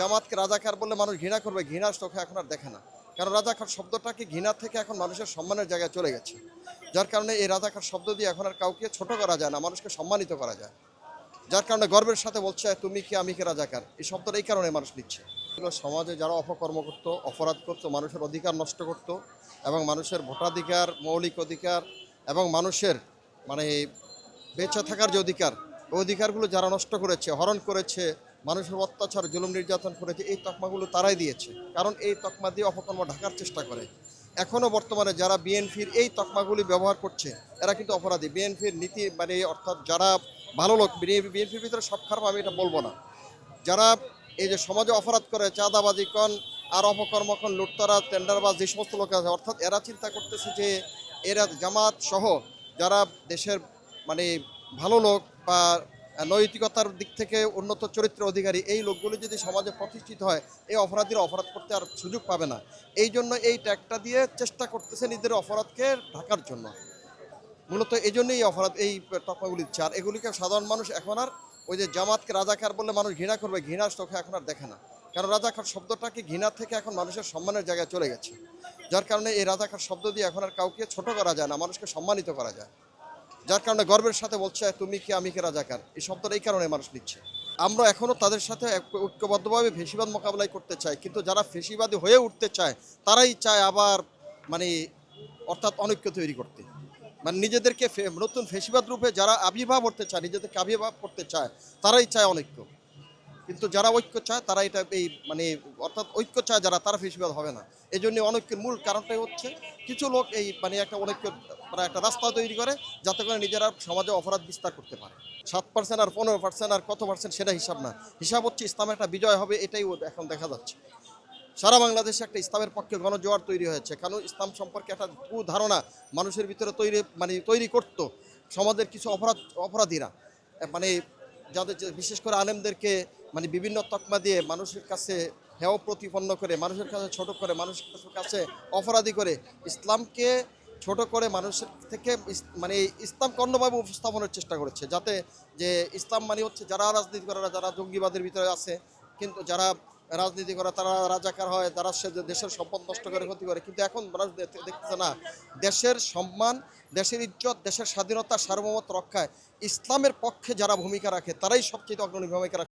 জামাতকে রাজাকার বললে মানুষ ঘৃণা করবে, ঘৃণার চোখে এখন আর দেখে না। কারণ রাজাকার শব্দটাকে ঘৃণা থেকে এখন মানুষের সম্মানের জায়গায় চলে গেছে। যার কারণে এই রাজাকার শব্দ দিয়ে এখন আর কাউকে ছোট করা যায় না, মানুষকে সম্মানিত করা যায়। যার কারণে গর্বের সাথে বলছে তুমি কি আমি কি রাজাকার, এই শব্দটা এই কারণে মানুষ নিচ্ছে। সমাজে যারা অপকর্ম করতো, অপরাধ করতো, মানুষের অধিকার নষ্ট করত এবং মানুষের ভোটাধিকার, মৌলিক অধিকার এবং মানুষের মানে বেঁচে থাকার যে অধিকার, ওই অধিকারগুলো যারা নষ্ট করেছে, হরণ করেছে, মানুষের অত্যাচার জুলুম নির্যাতন করেছে, এই তকমাগুলো তারাই দিয়েছে। কারণ এই তকমা দিয়ে অপকর্ম ঢাকার চেষ্টা করে। এখনও বর্তমানে যারা বিএনপির এই তকমাগুলি ব্যবহার করছে এরা কিন্তু অপরাধী। বিএনপির নীতি মানে অর্থাৎ যারা ভালো লোক, বিএনপির ভিতরে সব খারাপ আমি এটা বলবো না, যারা এই যে সমাজে অপরাধ করে, চাঁদাবাজি কন আর অপকর্ম কন, লুটতরা, টেন্ডারবাজ, যে সমস্ত লোক আছে, অর্থাৎ এরা চিন্তা করতেছে যে এরা জামাত সহ যারা দেশের মানে ভালো লোক বা নৈতিকতার দিক থেকে উন্নত চরিত্রের অধিকারী, এই লোকগুলি যদি সমাজে প্রতিষ্ঠিত হয়, এই অপরাধীরা অপরাধ করতে আর সুযোগ পাবে না। এই জন্য এই ট্যাগটা দিয়ে চেষ্টা করতেছে নিজেদের অপরাধকে ঢাকার জন্য। মূলত এই জন্যই এই অপরাধ, এই তকমাগুলি দিচ্ছে। আর এগুলিকে সাধারণ মানুষ এখন আর ওই যে জামাতকে রাজাকার বললে মানুষ ঘৃণা করবে, ঘৃণার চোখে এখন আর দেখে না। কারণ রাজাকার শব্দটাকে ঘৃণা থেকে এখন মানুষের সম্মানের জায়গায় চলে গেছে। যার কারণে এই রাজাকার শব্দ দিয়ে এখন আর কাউকে ছোট করা যায় না, মানুষকে সম্মানিত করা যায়। যার কারণে গর্বের সাথে বলছে তুমি কি আমি কি রাজাকার, এই শব্দটা এই কারণে মানুষ নিচ্ছে। আমরা এখনও তাদের সাথে ঐক্যবদ্ধভাবে ফেসিবাদ মোকাবেলাই করতে চাই, কিন্তু যারা ফেসিবাদী হয়ে উঠতে চায় তারাই চায় আবার মানে অর্থাৎ অনৈক্য তৈরি করতে। মানে নিজেদেরকে নতুন ফেসিবাদ রূপে যারা আবির্ভাব করতে চায়, নিজেদেরকে আবির্ভাব করতে চায়, তারাই চায় অনৈক্য। কিন্তু যারা ঐক্য চায় তারা এটা এই মানে অর্থাৎ ঐক্য চায় যারা, তারা ফেসিবাদ হবে না। এই জন্য অনৈক্যের মূল কারণটাই হচ্ছে কিছু লোক এই মানে একটা অনৈক্য মানে একটা রাস্তা তৈরি করে যাতে করে নিজেরা সমাজে অপরাধ বিস্তার করতে পারে। 7% আর 15% আর কত পার্সেন্ট সেটা হিসাব না, হিসাব হচ্ছে ইসলামের একটা বিজয় হবে, এটাই এখন দেখা যাচ্ছে। সারা বাংলাদেশে একটা ইসলামের পক্ষে গণজোয়ার তৈরি হয়েছে, কারণ ইসলাম সম্পর্কে একটা ধারণা মানুষের ভিতরে তৈরি করত সমাজের কিছু অপরাধীরা, মানে যাদের বিশেষ করে আলেমদেরকে মানে বিভিন্ন তকমা দিয়ে মানুষের কাছে হেয় প্রতিপন্ন করে, মানুষের কাছে ছোট করে, মানুষের কাছে অপরাধী করে, ইসলামকে ছোট করে মানুষের থেকে মানে ইসলামকে অন্যভাবে উপস্থাপনের চেষ্টা করেছে, যাতে যে ইসলাম মানে হচ্ছে যারা রাজনীতি করে, যারা জঙ্গিবাদের ভিতরে আছে, কিন্তু যারা রাজনীতি করে তারা রাজাকার হয়, তারা সে দেশের সম্পদ নষ্ট করে ক্ষতি করে। কিন্তু এখন মানুষ দেখতেছে না, দেশের সম্মান, দেশের ইজ্জত, দেশের স্বাধীনতা, সার্বভৌমত্ব রক্ষায় ইসলামের পক্ষে যারা ভূমিকা রাখে তারাই সবচেয়ে অগ্রণী ভূমিকা রাখে।